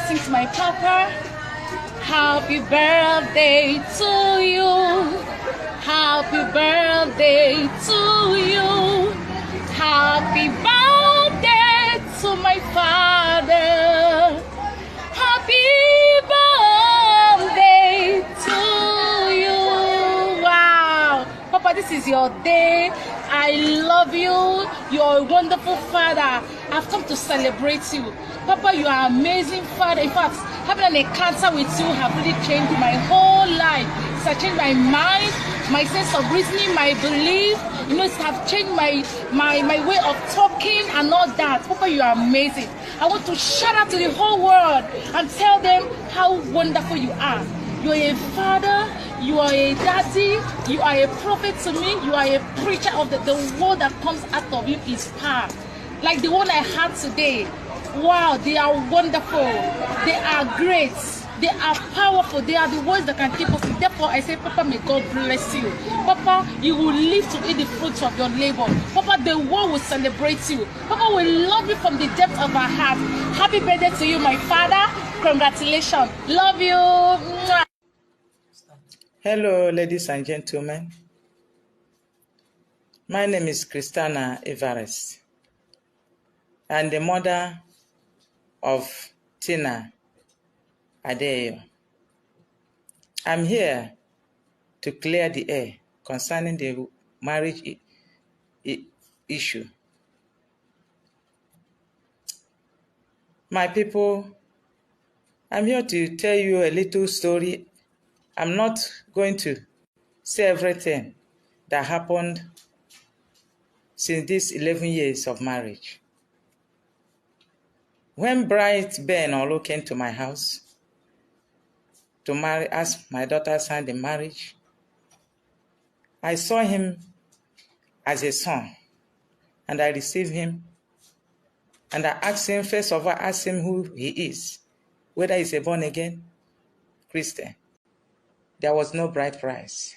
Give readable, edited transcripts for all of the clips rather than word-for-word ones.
sing to my papa. Happy birthday to you. Happy birthday to you. Happy birthday to my father. Happy birthday to you. Wow. Papa, this is your day. I love you. You're a wonderful father. I've come to celebrate you. Papa, you are an amazing father. In fact, having an encounter with you have really changed my whole life. It has changed my mind, my sense of reasoning, my belief. You know, it has changed my way of talking and all that. Papa, you are amazing. I want to shout out to the whole world and tell them how wonderful you are. You are a father, you are a daddy, you are a prophet to me, you are a preacher of the word that comes out of you is power. Like the one I had today. Wow, they are wonderful. They are great. They are powerful. They are the ones that can keep us. Therefore, I say, Papa, may God bless you. Papa, you will live to eat the fruits of your labor. Papa, the world will celebrate you. Papa will love you from the depth of our heart. Happy birthday to you, my father. Congratulations. Love you. Mwah. Hello, ladies and gentlemen. My name is Christiana Everest. I'm the mother of Tina Adeyo. I'm here to clear the air concerning the marriage issue. My people, I'm here to tell you a little story. I'm not going to say everything that happened since these 11 years of marriage. When Bright Ben Olu came to my house to marry, ask my daughter's hand in marriage, I saw him as a son, and I received him, and I asked him, first of all, asked him who he is, whether he's a born-again Christian. There was no bride price.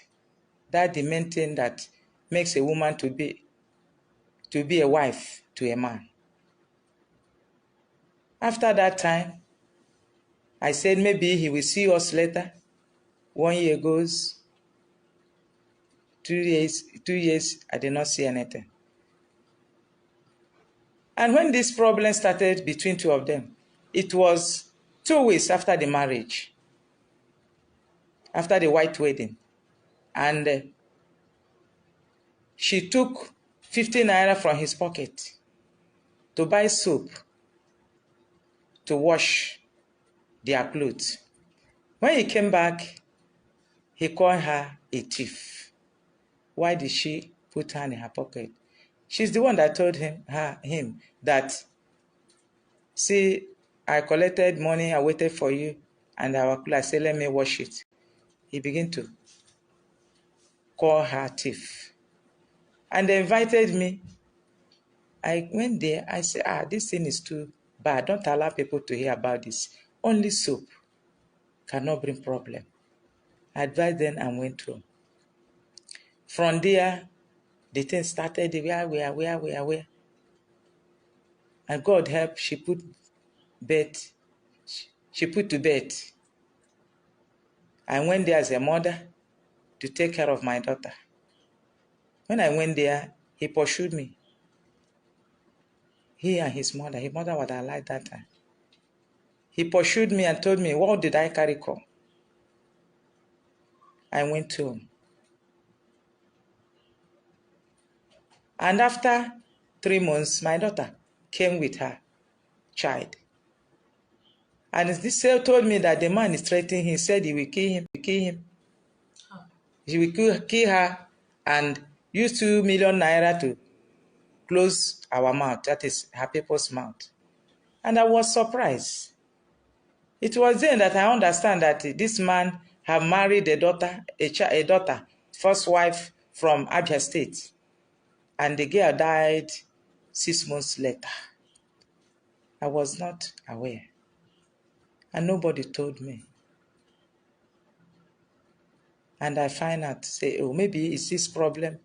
That's the main thing that makes a woman to be a wife to a man. After that time, I said maybe he will see us later. 1 year goes, 2 years, I did not see anything. And when this problem started between two of them, it was 2 weeks after the marriage, after the white wedding. And she took 50 naira from his pocket to buy soap to wash their clothes. When he came back, he called her a thief. Why did she put her in her pocket? She's the one that told him that, see, I collected money, I waited for you, and I said, let me wash it. He began to call her thief. And they invited me. I went there, I said, this thing is too bad. Don't allow people to hear about this. Only soap cannot bring problem. I advised them and went home. From there, the thing started where. And God help, she put to bed. I went there as a mother to take care of my daughter. When I went there, he pursued me. He and his mother was alive that time. He pursued me and told me, what did I carry come? I went home. And after 3 months, my daughter came with her child. And this told me that the man is threatening him. He said he will kill him. He will kill her and use 2 million naira to close our mouth, that is her people's mouth. And I was surprised. It was then that I understand that this man had married a daughter, first wife from Abia State. And the girl died 6 months later. I was not aware. And nobody told me. And I find out, say, oh, maybe it's this problem,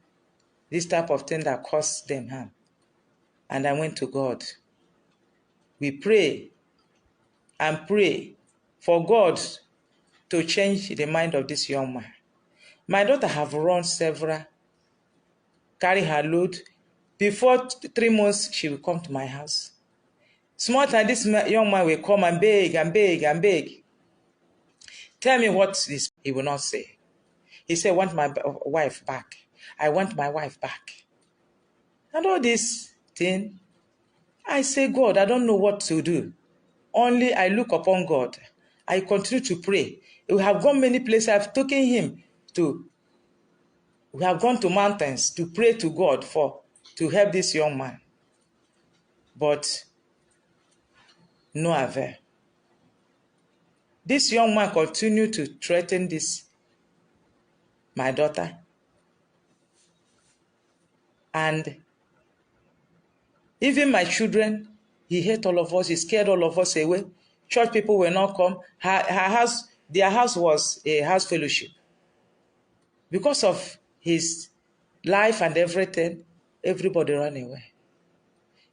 this type of thing that caused them harm. And I went to God. We pray. and pray for God to change the mind of this young man. My daughter have run several, carry her load. Before 3 months, she will come to my house. Small time, this young man will come and beg and beg and beg. Tell me what this, he will not say. He said, I want my wife back. I want my wife back. And all this thing, I say, God, I don't know what to do. Only I look upon God. I continue to pray. We have gone many places. I've taken him to, we have gone to mountains to pray to God to help this young man. But no avail. This young man continued to threaten my daughter. And even my children, he hate all of us. He scared all of us away. Church people will not come. Their house was a house fellowship. Because of his life and everything, everybody ran away.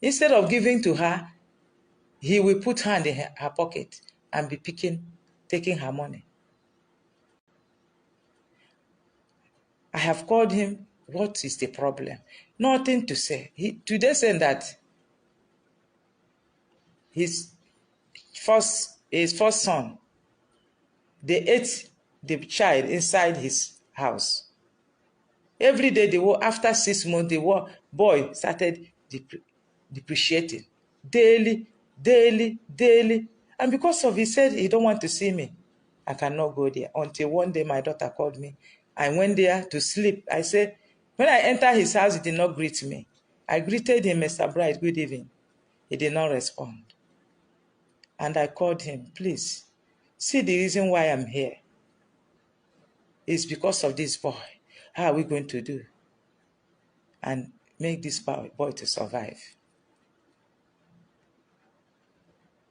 Instead of giving to her, he will put her in her pocket and be taking her money. I have called him, what is the problem? Nothing to say. Today said that his first son, they ate the child inside his house. Every day, after 6 months, the boy started depreciating. Daily. And because of he said he don't want to see me, I cannot go there. Until one day, my daughter called me. I went there to sleep. I said, when I entered his house, he did not greet me. I greeted him, Mr. Bright, good evening. He did not respond. And I called him, please, see the reason why I'm here. It's because of this boy. How are we going to do? And make this boy to survive.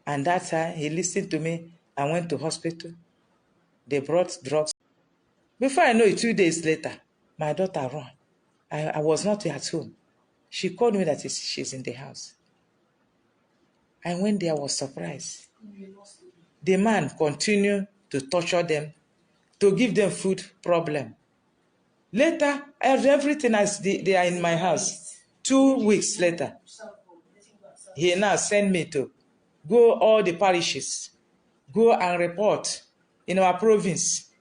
And that time, he listened to me and went to hospital. They brought drugs. Before I know it, 2 days later, my daughter ran. I was not at home. She called me that she's in the house. I went there, I was surprised. The man continued to torture them, to give them food problem. Later, everything they are in my house. 2 weeks later, he now sent me to go all the parishes, go and report in our province.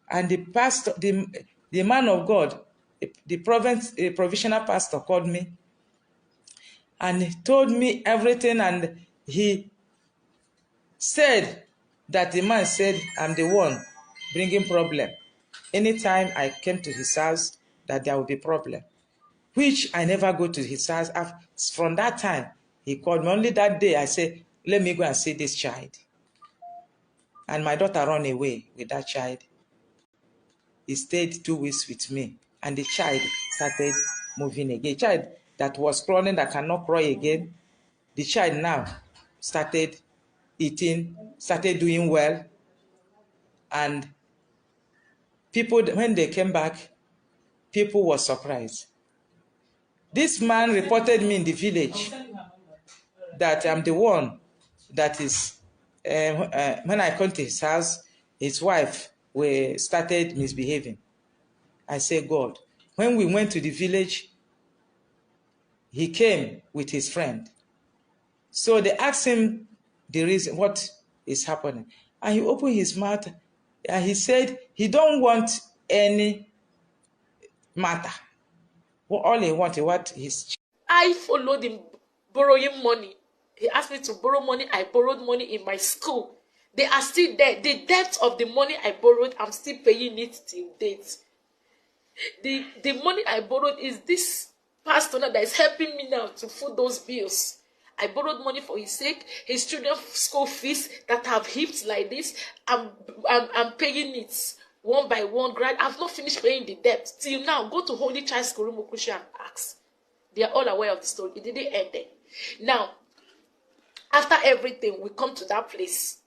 And the pastor, the man of God, the provisional pastor called me and he told me everything, and he said that the man said, I'm the one bringing problem. Anytime I came to his house, that there would be problem, which I never go to his house. From that time, he called me. Only that day, I said, let me go and see this child. And my daughter ran away with that child. He stayed 2 weeks with me, and the child started moving again. A child that was crawling, that cannot crawl again, the child now started eating, started doing well. And people, when they came back, people were surprised. This man reported me in the village that I'm the one that is, when I come to his house, his wife started misbehaving. I say, God, when we went to the village, he came with his friend. So they asked him the reason, what is happening. And he opened his mouth and he said he don't want any matter. Well, all he wanted, what his... I followed him borrowing money. He asked me to borrow money. I borrowed money in my school. They are still there. The debt of the money I borrowed, I'm still paying it till date. The money I borrowed is this pastor that is helping me now to foot those bills. I borrowed money for his sake, his children's school fees that have heaped like this. I'm paying it one by one. I've not finished paying the debt till now. Go to Holy Child School Rumukusha and ask. They are all aware of the story. It didn't end there. Now, after everything, we come to that place.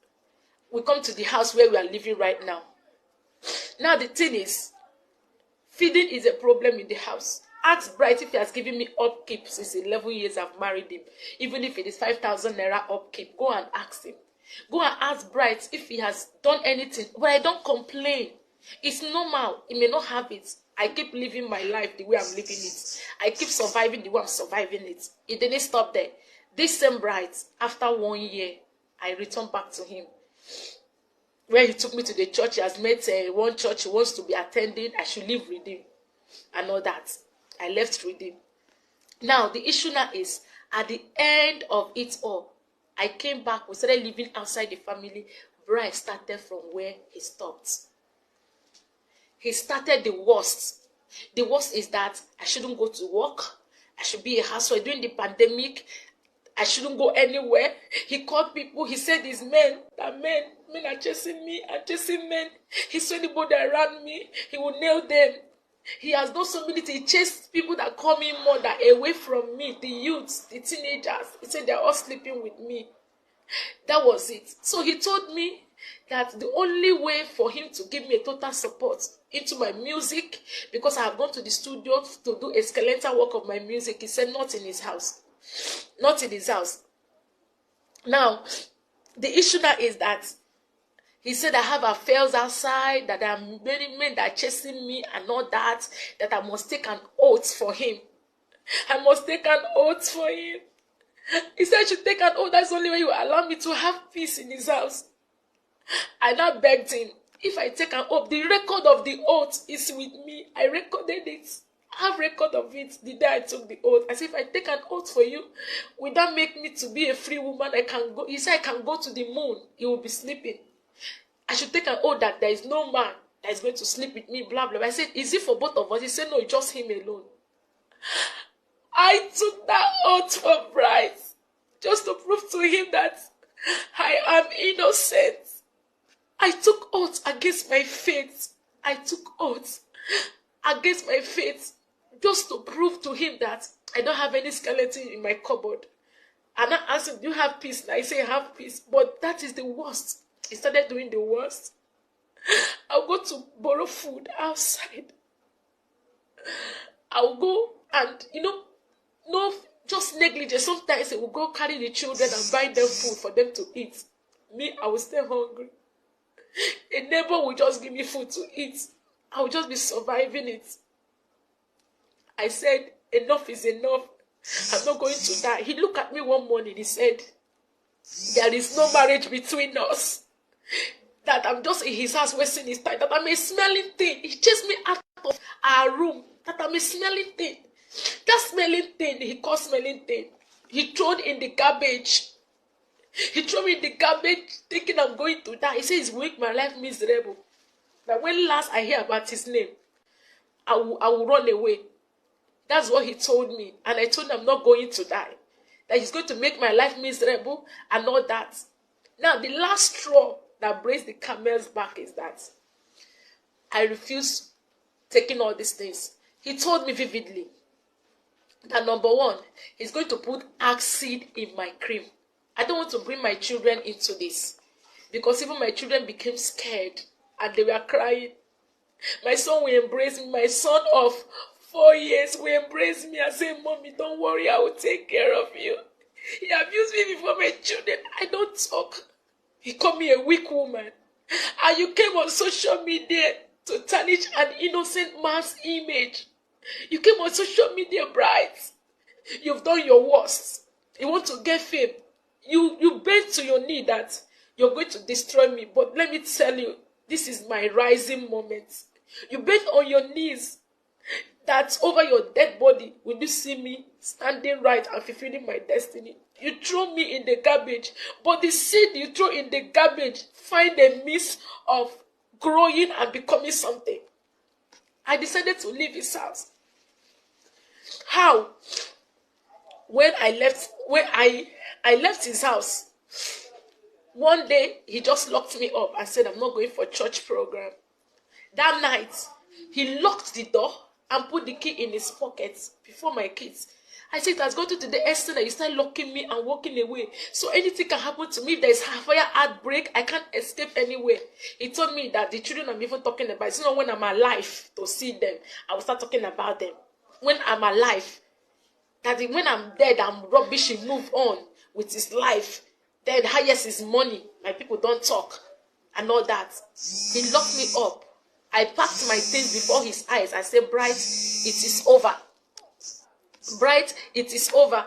We come to the house where we are living right now. Now the thing is, feeding is a problem in the house. Ask Bright if he has given me upkeep since 11 years I've married him. Even if it is 5,000 naira upkeep, go and ask him. Go and ask Bright if he has done anything. But I don't complain. It's normal. He may not have it. I keep living my life the way I'm living it. I keep surviving the way I'm surviving it. It didn't stop there. This same Bright, after 1 year, I returned back to him. Where he took me to the church, he has met one church he wants to be attending. I should leave Redeem and all that. I left Redeem. Now, the issue now is, at the end of it all, I came back. We started living outside the family. Bright started from where he stopped. He started the worst. The worst is that I shouldn't go to work. I should be a housewife. During the pandemic, I shouldn't go anywhere. He called people. He said these men are chasing me and chasing men. He saw anybody around me, he will nail them. He has done so many things. He chased people that call me mother away from me, the youths, the teenagers. He said they're all sleeping with me. That was it. So he told me that the only way for him to give me a total support into my music, because I have gone to the studio to do a skeletal work of my music, he said not in his house. Not in his house. Now, the issue now is that he said I have affairs outside, that there are many men that are chasing me and all that, that I must take an oath for him. I must take an oath for him. He said I should take an oath. That's the only way he will allow me to have peace in his house. I now begged him, if I take an oath, the record of the oath is with me. I recorded it. I have record of it the day I took the oath. I said, if I take an oath for you, will that make me to be a free woman? I can go. He said, I can go to the moon. He will be sleeping. I should take an oath that there is no man that is going to sleep with me, blah, blah. I said, is it for both of us? He said, no, it's just him alone. I took that oath for Bryce, just to prove to him that I am innocent. I took oath against my faith. I took oath against my faith, just to prove to him that I don't have any skeleton in my cupboard. And I asked him, do you have peace? And I say, I have peace. But that is the worst. He started doing the worst. I'll go to borrow food outside. I'll go and, no, just negligence. Sometimes I will go carry the children and buy them food for them to eat. Me, I will stay hungry. A neighbor will just give me food to eat. I will just be surviving it. I said, enough is enough. I'm not going to die. He looked at me one morning. He said, there is no marriage between us. That I'm just in his house wasting his time. That I'm a smelling thing. He chased me out of our room. That I'm a smelling thing. That smelling thing, he called smelling thing. He threw it in the garbage. He threw me in the garbage thinking I'm going to die. He says he's make my life miserable. That when last I hear about his name, I will run away. That's what he told me. And I told him I'm not going to die. That he's going to make my life miserable and all that. Now, the last straw that breaks the camel's back is that I refuse taking all these things. He told me vividly that number one, he's going to put acid in my cream. I don't want to bring my children into this. Because even my children became scared and they were crying. My son will embrace me. My son of 4 years will embrace me and say, Mommy, don't worry, I will take care of you. He abused me before my children. I don't talk. He called me a weak woman. And you came on social media to tarnish an innocent man's image. You came on social media, Bright. You've done your worst. You want to get fame. You bend to your knee that you're going to destroy me. But let me tell you, this is my rising moment. You bend on your knees that over your dead body, will you see me standing right and fulfilling my destiny? You throw me in the garbage, but the seed you throw in the garbage find a means of growing and becoming something. I decided to leave his house. How? When I left his house, one day he just locked me up and said, I'm not going for church program. That night, he locked the door and put the key in his pocket before my kids. I said, it has gotten to the extent that you start locking me and walking away. So anything can happen to me. If there is a fire outbreak, I can't escape anywhere. He told me that the children I'm even talking about, it's not when I'm alive to see them, I will start talking about them. When I'm alive, that when I'm dead, I'm rubbish, he move on with his life. Then highest is money. My people don't talk and all that. He locked me up. I packed my things before his eyes. I said, Bright, it is over. Bright, it is over.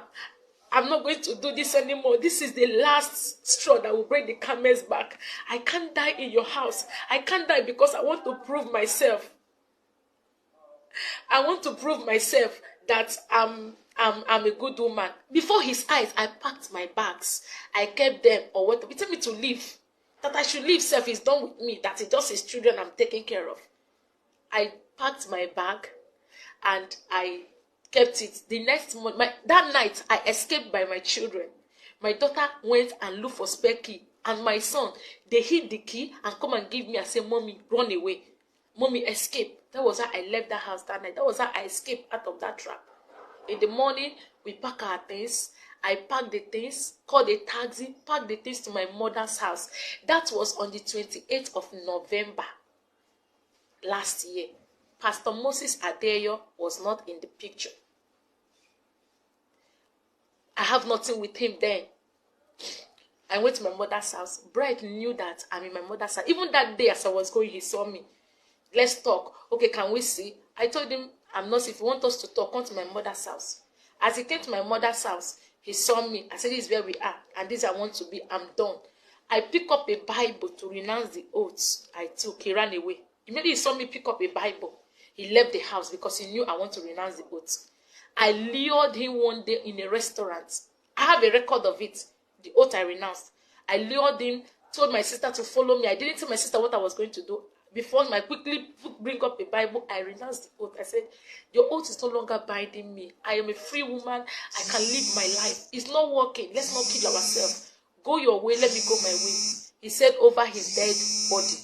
I'm not going to do this anymore. This is the last straw that will break the camel's back. I can't die in your house. I can't die because I want to prove myself. I want to prove myself that I'm a good woman. Before his eyes, I packed my bags. I kept them or what. He told me to leave. That I should leave. Self is done with me. That it's just his children I'm taking care of. I packed my bag and I kept it. The next morning, that night, I escaped by my children. My daughter went and looked for spare key. And my son, they hid the key and come and give me and say, Mommy, run away. Mommy, escape. That was how I left the house that night. That was how I escaped out of that trap. In the morning, we pack our things. I packed the things, called a taxi, packed the things to my mother's house. That was on the 28th of November last year. Pastor Moses Adeyo was not in the picture. I have nothing with him then. I went to my mother's house. Bright knew that I'm in my mother's house. Even that day as I was going, he saw me. Let's talk. Okay, can we see? I told him, I'm not. If you want us to talk, come to my mother's house. As he came to my mother's house, he saw me. I said, this is where we are. And this I want to be. I'm done. I picked up a Bible to renounce the oaths I took. He ran away. Immediately he saw me pick up a Bible. He left the house because he knew I want to renounce the oaths. I lured him one day in a restaurant. I have a record of it. The oath I renounced. I lured him, told my sister to follow me. I didn't tell my sister what I was going to do. Before I quickly bring up a Bible, I renounced the oath. I said, your oath is no longer binding me. I am a free woman. I can live my life. It's not working. Let's not kill ourselves. Go your way. Let me go my way. He said over his dead body.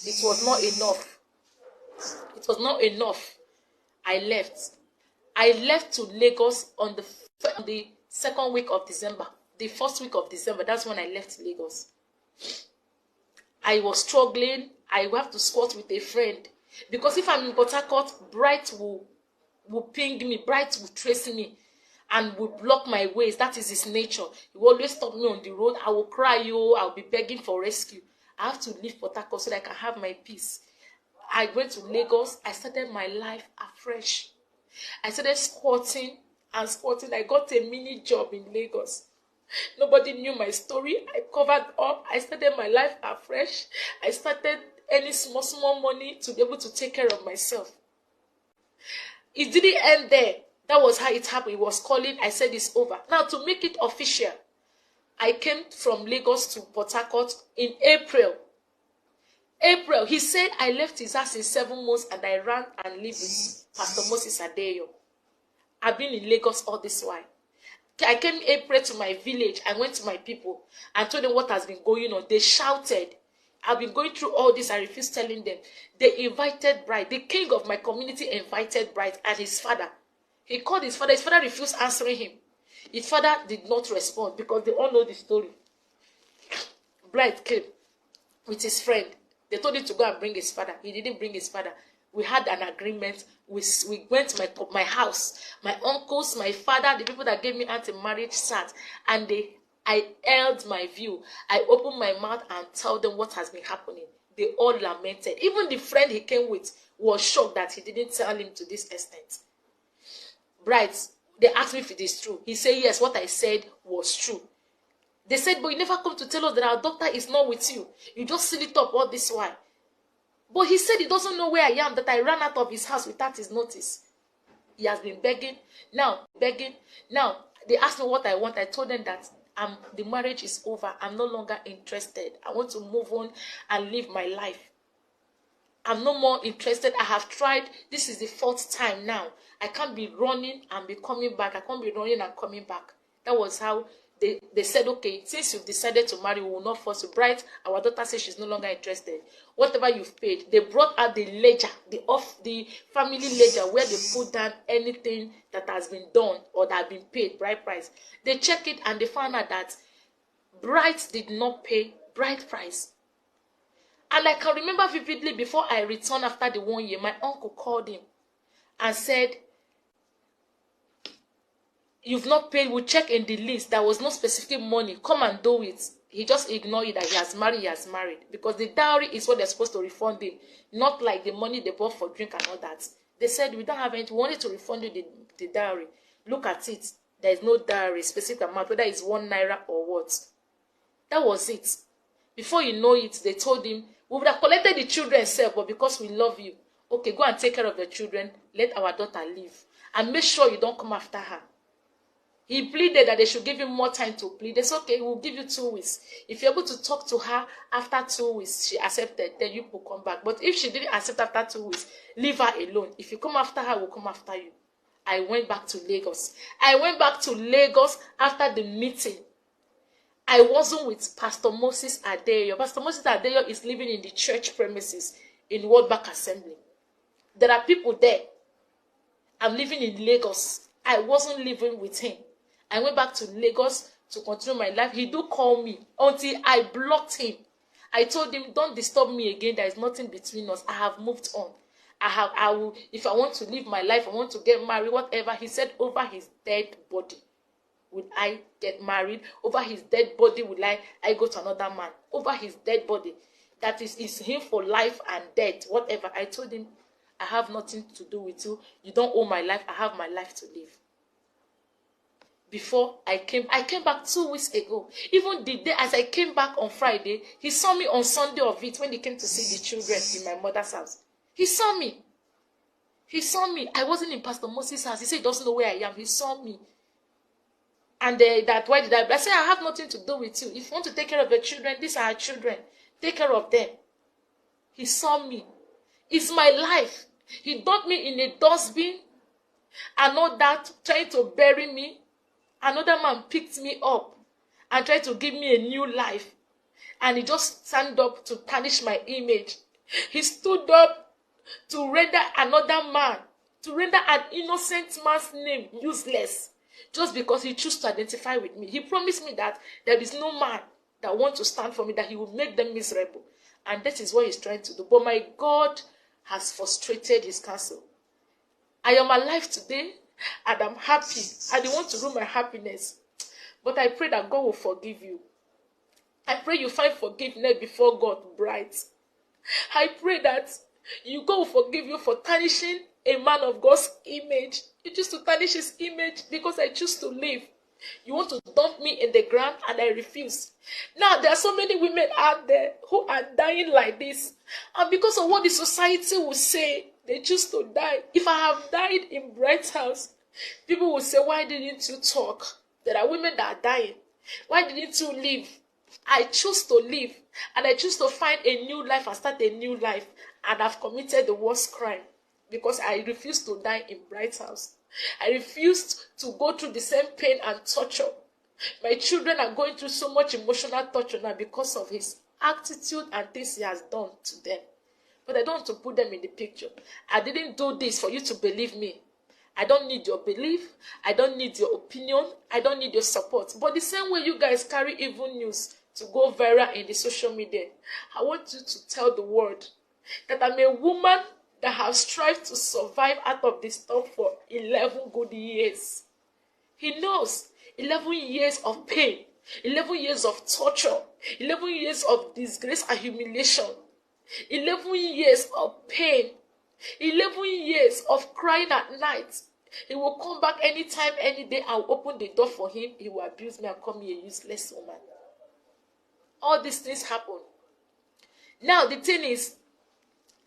It was not enough. It was not enough. I left. I left to Lagos on the second week of December. The first week of December, that's when I left Lagos. I was struggling. I have to squat with a friend. Because if I'm in Port Harcourt, Bright will ping me. Bright will trace me and will block my ways. That is his nature. He will always stop me on the road. I will cry, I'll be begging for rescue. I have to leave Port Harcourt so that I can have my peace. I went to Lagos. I started my life afresh. I started squatting and squatting. I got a mini job in Lagos. Nobody knew my story. I covered up. I started my life afresh. I started earning small money to be able to take care of myself. It didn't end there. That was how it happened. It was calling. I said it's over. Now, to make it official, I came from Lagos to Port Harcourt in April. He said I left his house in 7 months and I ran and lived with Pastor Moses Adeyo. I've been in Lagos all this while. I came in April to my village. I went to my people and told them what has been going on. They shouted. I've been going through all this. I refused telling them. They invited Bright. The king of my community invited Bright and his father. He called his father. His father refused answering him. His father did not respond because they all know the story. Bright came with his friend. They told him to go and bring his father. He didn't bring his father. We had an agreement. We went to my house. My uncles, my father, the people that gave me anti-marriage sat. And I held my view. I opened my mouth and told them what has been happening. They all lamented. Even the friend he came with was shocked that he didn't tell him to this extent. Bright, they asked me if it is true. He said, yes, what I said was true. They said, but you never come to tell us that our doctor is not with you. You just seal it up all this while. But he said he doesn't know where I am, that I ran out of his house without his notice. He has been begging. Now, they asked me what I want. I told them that the marriage is over. I'm no longer interested. I want to move on and live my life. I'm no more interested. I have tried. This is the 4th time now. I can't be running and be coming back. I can't be running and coming back. That was how they said, okay, since you've decided to marry, we will not force you. Bright, our daughter says she's no longer interested. Whatever you've paid, they brought out the ledger, the family ledger, where they put down anything that has been done or that has been paid, bride price. They checked it and they found out that Bright did not pay bride price. And I can remember vividly, before I returned after the 1 year, my uncle called him and said, You've not paid, we'll check in the list. There was no specific money. Come and do it. He just ignored it that he has married. Because the dowry is what they're supposed to refund him. Not like the money they bought for drink and all that. They said, we don't have anything. We wanted to refund you the dowry. Look at it. There is no dowry, specific amount, whether it's 1 naira or what. That was it. Before you know it, they told him, we would have collected the children self, but because we love you, okay, go and take care of the children. Let our daughter live. And make sure you don't come after her. He pleaded that they should give him more time to plead. They said, okay, we'll give you 2 weeks. If you're able to talk to her after 2 weeks, she accepted, then you will come back. But if she didn't accept after 2 weeks, leave her alone. If you come after her, we'll come after you. I went back to Lagos. I went back to Lagos after the meeting. I wasn't with Pastor Moses Adeyo. Pastor Moses Adeyo is living in the church premises in World Bank Assembly. There are people there. I'm living in Lagos. I wasn't living with him. I went back to Lagos to continue my life. He do call me until I blocked him. I told him, don't disturb me again. There is nothing between us. I have moved on. I will, if I want to live my life, I want to get married, whatever. He said, over his dead body, would I get married? Over his dead body, would I go to another man? Over his dead body. That is him for life and death, whatever. I told him, I have nothing to do with you. You don't own my life. I have my life to live. Before I came back 2 weeks ago. Even the day as I came back on Friday, he saw me on Sunday of it when he came to see the children in my mother's house. He saw me. He saw me. I wasn't in Pastor Moses' house. He said he doesn't know where I am. He saw me. And that, why did I said, I have nothing to do with you. If you want to take care of the children, these are our children. Take care of them. He saw me. It's my life. He dumped me in a dustbin and all that, trying to bury me. Another man picked me up and tried to give me a new life. And he just stand up to tarnish my image. He stood up to render another man, to render an innocent man's name useless. Just because he chose to identify with me. He promised me that there is no man that wants to stand for me, that he will make them miserable. And that is what he's trying to do. But my God has frustrated his counsel. I am alive today. And I'm happy. I don't want to ruin my happiness. But I pray that God will forgive you. I pray you find forgiveness before God bright. I pray that God will forgive you for tarnishing a man of God's image. You choose to tarnish his image because I choose to live. You want to dump me in the ground and I refuse. Now there are so many women out there who are dying like this. And because of what the society will say, they choose to die. If I have died in Bright's house, people will say, why didn't you talk? There are women that are dying. Why didn't you live? I choose to live. And I choose to find a new life and start a new life. And I've committed the worst crime. Because I refused to die in Bright's house. I refused to go through the same pain and torture. My children are going through so much emotional torture now because of his attitude and things he has done to them. But I don't want to put them in the picture. I didn't do this for you to believe me. I don't need your belief. I don't need your opinion. I don't need your support. But the same way you guys carry evil news to go viral in the social media, I want you to tell the world that I'm a woman that has strived to survive out of this storm for 11 good years. He knows 11 years of pain, 11 years of torture, 11 years of disgrace and humiliation, 11 years of pain, 11 years of crying at night. He will come back anytime, any day. I'll open the door for him. He will abuse me and call me a useless woman. All these things happen. Now the thing is,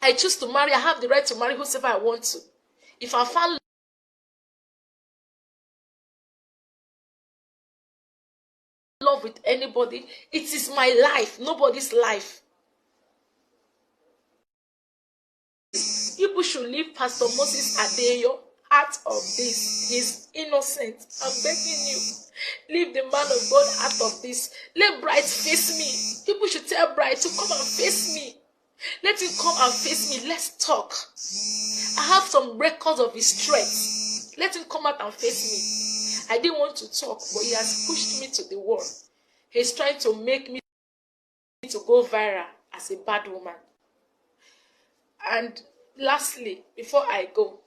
I choose to marry. I have the right to marry whoever I want to. If I found love with anybody, it is my life, nobody's life. People should leave Pastor Moses Adeyo out of this. He's innocent. I'm begging you. Leave the man of God out of this. Let Bright face me. People should tell Bright to come and face me. Let him come and face me. Let's talk. I have some records of his strength. Let him come out and face me. I didn't want to talk, but he has pushed me to the wall. He's trying to make me to go viral as a bad woman. And lastly, before I go,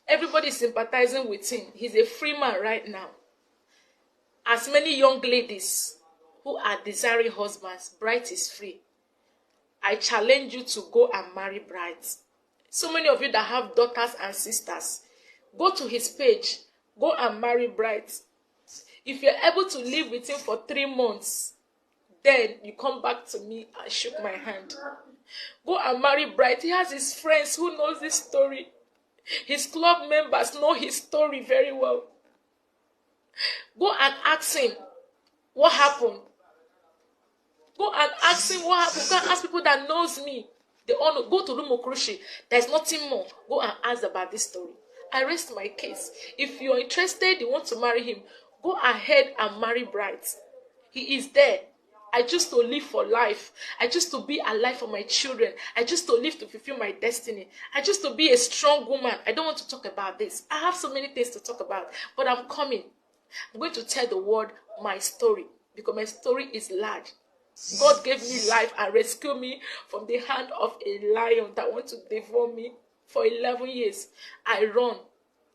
Everybody is sympathizing with him. He's a free man right now. As many young ladies who are desiring husbands, Bright is free. I challenge you to go and marry Bright. So many of you that have daughters and sisters, go to his page, go and marry Bright. If you're able to live with him for 3 months, then you come back to me and shook my hand. Go and marry Bright. He has his friends who knows this story. His club members know his story very well. Go and ask him what happened. Go and ask him what happened. Go and ask people that knows me. They all know. Go to Lumokrushi. There's nothing more. Go and ask about this story. I rest my case. If you're interested, you want to marry him, go ahead and marry Bright. He is there. I choose to live for life. I choose to be alive for my children. I choose to live to fulfill my destiny. I choose to be a strong woman. I don't want to talk about this. I have so many things to talk about, but I'm coming. I'm going to tell the world my story because my story is large. God gave me life and rescued me from the hand of a lion that wants to devour me for 11 years. I run.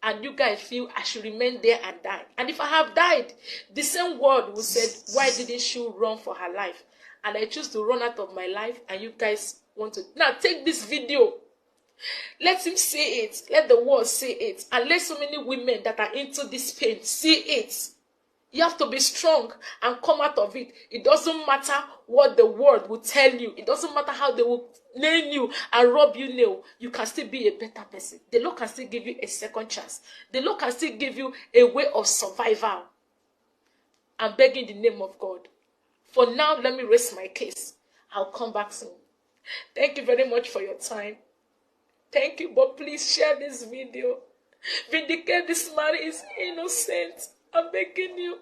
And you guys feel I should remain there and die. And if I have died, the same word will say, why didn't she run for her life? And I choose to run out of my life, and you guys want to. Now take this video. Let him see it. Let the world see it. And let so many women that are into this pain see it. You have to be strong and come out of it. It doesn't matter what the world will tell you. It doesn't matter how they will name you and rub you nail. You can still be a better person. The Lord can still give you a second chance. The Lord can still give you a way of survival. I'm begging the name of God. For now, let me rest my case. I'll come back soon. Thank you very much for your time. Thank you, but please share this video. Vindicate this man is innocent. I'm begging you.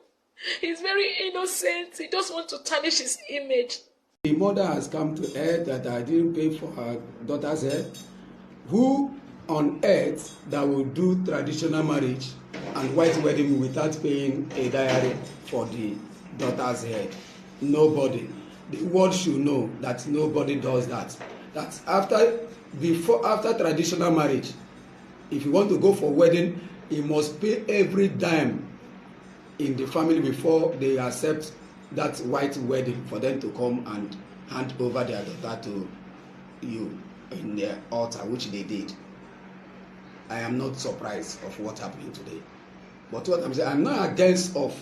He's very innocent. He just wants to tarnish his image. The mother has come to earth that I didn't pay for her daughter's head. Who on earth that will do traditional marriage and white wedding without paying a dowry for the daughter's head? Nobody. The world should know that nobody does that. That after traditional marriage, if you want to go for wedding, you must pay every dime in the family before they accept that white wedding for them to come and hand over their daughter to you in their altar, which they did. I am not surprised of what happened today. But what I'm saying, I'm not against of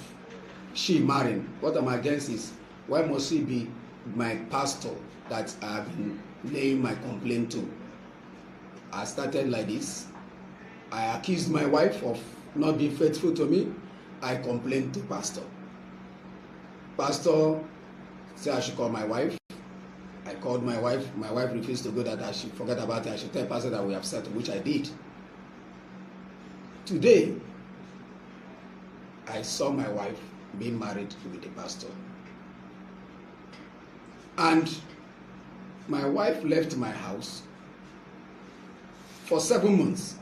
she marrying. What I'm against is, why must she be my pastor that I've been laying my complaint to? I started like this. I accused my wife of not being faithful to me. I complained to pastor. Pastor said I should call my wife. I called my wife. My wife refused to go, that I should forget about it. I should tell pastor that we have settled, which I did. Today, I saw my wife being married with the pastor. And my wife left my house for 7 months.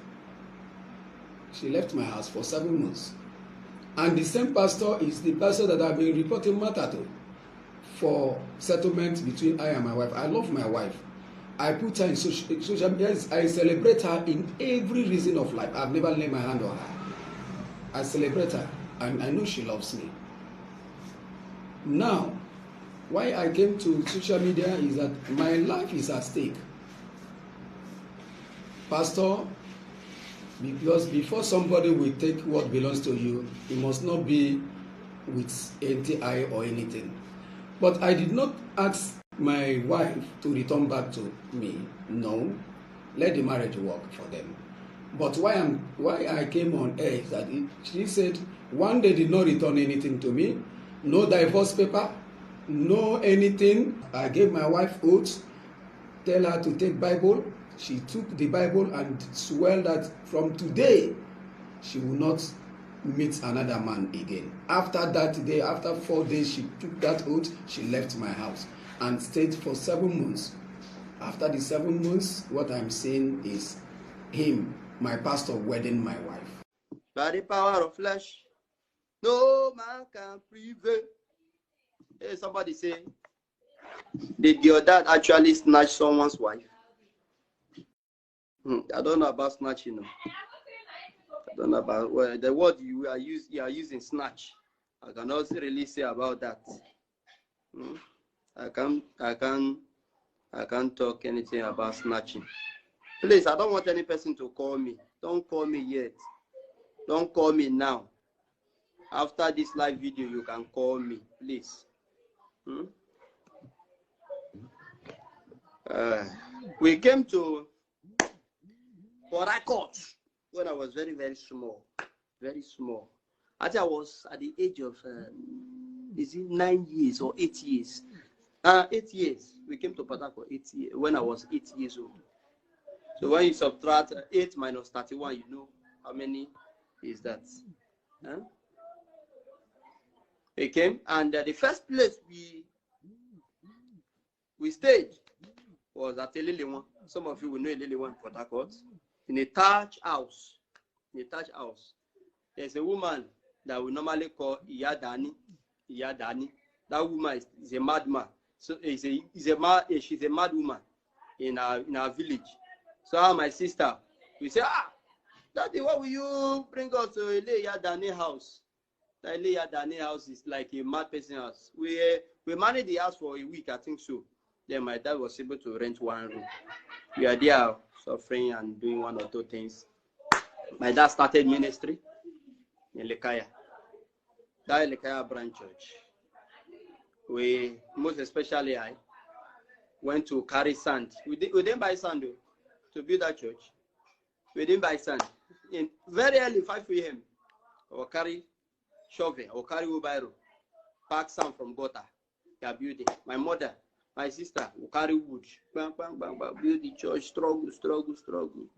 She left my house for 7 months. And the same pastor is the pastor that I've been reporting matter to for settlement between I and my wife. I love my wife. I put her in social media. I celebrate her in every reason of life. I've never laid my hand on her. I celebrate her, and I know she loves me. Now, why I came to social media is that my life is at stake. Pastor, because before somebody will take what belongs to you, it must not be with anti-eye or anything. But I did not ask my wife to return back to me. No, let the marriage work for them. But why I came on air is that she said one day did not return anything to me, no divorce paper, no anything. I gave my wife oath, tell her to take Bible. She took the Bible and swore that from today she will not meet another man again. After that day, after 4 days, she took that oath. She left my house and stayed for 7 months. After the 7 months, what I'm saying is him, my pastor, wedding my wife. By the power of flesh, no man can prevail. Hey, somebody say, did your dad actually snatch someone's wife? I don't know about snatching. I don't know about the word you are using, snatch. I cannot really say about that. I can't talk anything about snatching. Please, I don't want any person to call me. Don't call me yet. Don't call me now. After this live video, you can call me, please. We came to Port Harcourt when I was very, very small. Very small. I think I was at the age of, is it 9 years or 8 years? 8 years. We came to Port Harcourt 8 years, when I was 8 years old. So when you subtract 8 minus 31, you know how many is that? We came, and the first place we stayed was at Elelewan. Some of you will know Elelewan in Port Harcourt. In a thatch house. In a thatch house. There's a woman that we normally call Iyadani. Iyadani. That woman is a madman. So she's a mad woman in our village. So my sister, we say, Daddy, what will you bring us to Iyadani house? The Iyadani house is like a mad person house. We managed the house for a week, I think so. Then my dad was able to rent one room. We are there suffering and doing one or two things. My dad started ministry in Lekaya. That Lekaya branch church. We, most especially I, went to carry sand. We didn't buy sand though, to build that church. We didn't buy sand. In very early, 5 a.m., or carry shovel, or carry wheelbarrow, pack sand from gutter. We are building. My mother, my sister will carry wood, bang, bang, bang, bang, build the church, struggle,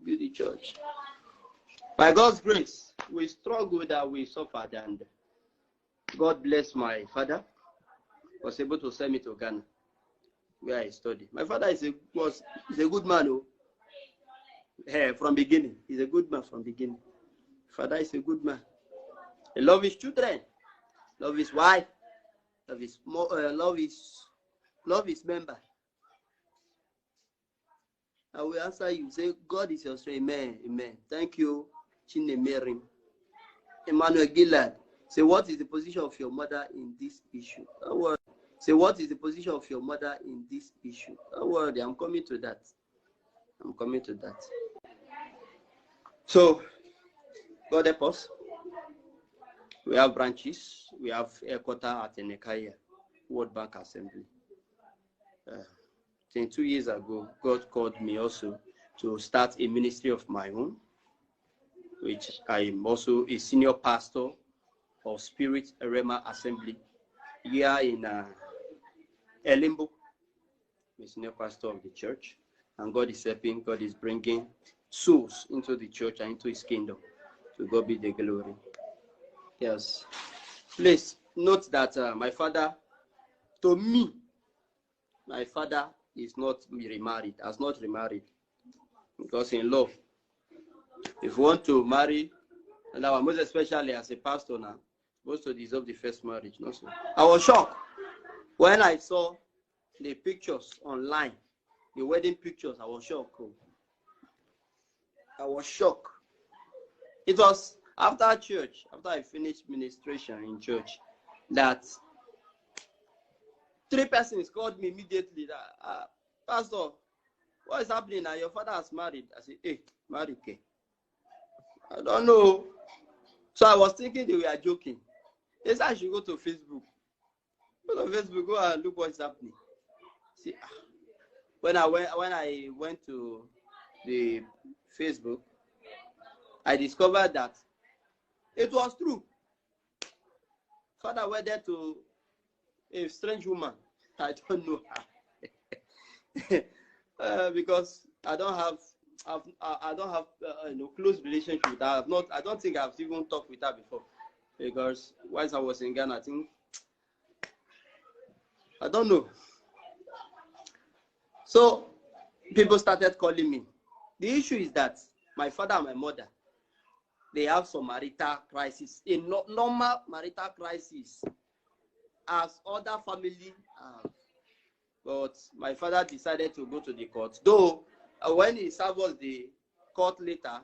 build the church. By God's grace, we struggled that we suffered, and God bless my father, was able to send me to Ghana, where I studied. My father is a good man, from beginning. He's a good man from beginning. Father is a good man. He loves his children, love his wife, love his member. I will answer you. Say, God is your strength. Amen. Amen. Thank you, Chinemerim. Emmanuel Gillard. Say, what is the position of your mother in this issue? Don't worry. Say, what is the position of your mother in this issue? Don't worry. I'm coming to that. I'm coming to that. So, God help us. We have branches. We have headquarters at Enekaya, World Bank Assembly. 2 years ago, God called me also to start a ministry of my own, which I am also a senior pastor of Spirit Rema Assembly here in Elimbo. I'm a senior pastor of the church, and God is helping. God is bringing souls into the church and into His kingdom. To God be the glory. Yes. Please note that my father, to me, my father is not remarried, has not remarried. Because in love, if you want to marry, and now most especially as a pastor now, supposed to deserve the first marriage. Not so. I was shocked when I saw the pictures online, the wedding pictures. I was shocked. I was shocked. It was after church, after I finished ministration in church, that 3 persons called me immediately that, Pastor, what is happening now? Your father has married. I said, hey, married, okay. I don't know. So I was thinking they were joking. They said I should go to Facebook. Go to Facebook, go and look what's happening. See, when I went to the Facebook, I discovered that it was true. Father wedded to a strange woman. I don't know how. Because I don't have close relationship with her. I don't think I've even talked with her before. Because once I was in Ghana, I don't know. So people started calling me. The issue is that my father and my mother, they have some marital crisis, a normal marital crisis, as other family have. But my father decided to go to the court. Though when he served us the court later,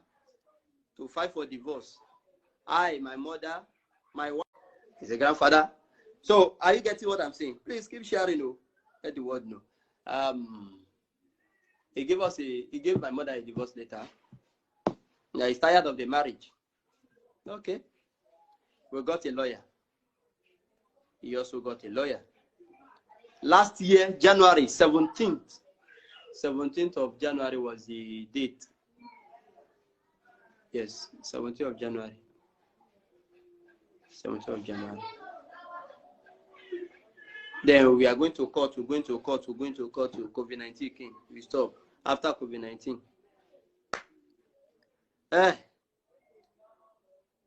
to fight for divorce. I, my mother, my wife, is a grandfather. So are you getting what I'm saying? Please keep sharing. Oh, let the world know. He gave my mother a divorce letter. Yeah, he's tired of the marriage. Okay. We got a lawyer. He also got a lawyer. Last year, January 17th. 17th of January was the date. Yes, 17th of January. 17th of January. Then we are going to court, we're going to court, we're going to court. COVID-19 came. We stopped after COVID-19.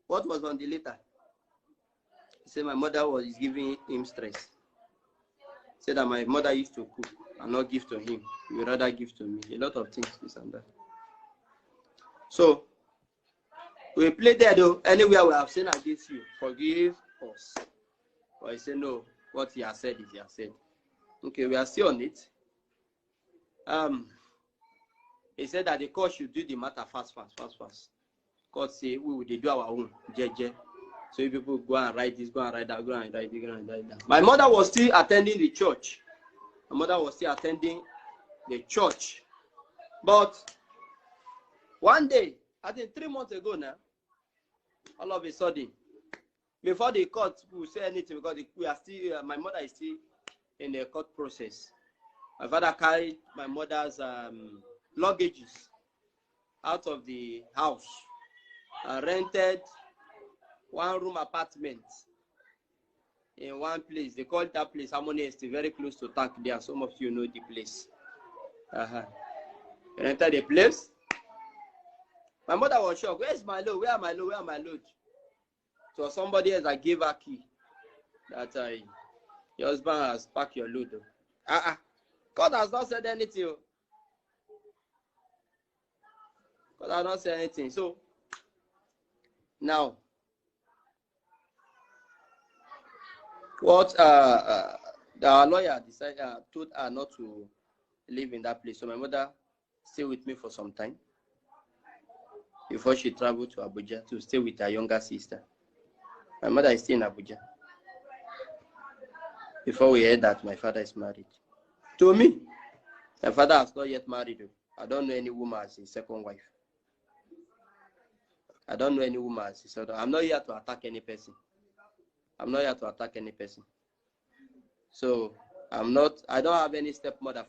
What was on the letter? He said my mother was giving him stress. He said that my mother used to cook and not give to him. He would rather give to me. A lot of things, this and that. So, we played there though. Anywhere we have sinned against you, forgive us. But he said, no, what he has said is he has said. Okay, we are still on it. He said that the court should do the matter fast. Court say we will do our own, JJ. So if people go and write this, go and write that, go and write this, go and write that. My mother was still attending the church. But one day, I think 3 months ago now, all of a sudden, before the court will say anything, because we are still, my mother is still in the court process. My father carried my mother's luggages out of the house. I rented one-room apartment in one place. They call that place Harmony Estate, very close to Tank there. Some of you know the place. Rented the place. My mother was shocked. Where's my load? Where are my load? Where are my load? So somebody else, I gave her key. That your husband has packed your load. God has not said anything. God has not said anything. So now, what our lawyer decided told her not to live in that place. So my mother stayed with me for some time before she traveled to Abuja to stay with her younger sister. My mother is still in Abuja. Before we heard that my father is married. To me, my father has not yet married. I don't know any woman as his second wife. I don't know any woman as his second. I'm not here to attack any person. So I don't have any stepmother.